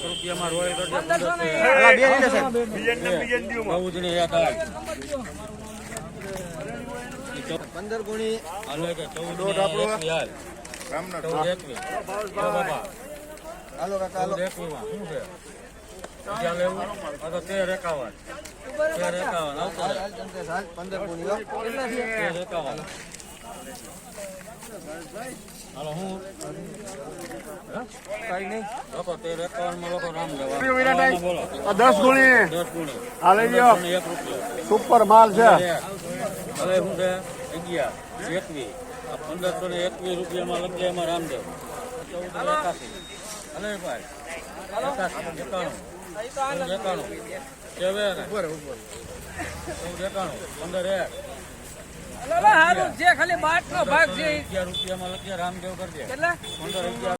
રૂપિયામાં રોય 15 ગુણી 14 હાલો કાકા હાલો 13 ગુણી 51 હાલો હું કઈ નહીં લોકો 13 51 માં લોકો રામ લેવા 10 ગુણી હાલે ગયો 1 રૂપિયા સુપર માલ છે હવે શું છે 11 21 આ 1521 રૂપિયામાં લખીએ એમાં રામદેવ 1481 હલે ભાઈ 91 જે ખાલી 12 નો ભાગ છે 11 રૂપિયામાં લખીએ રામદેવ કરી દે 15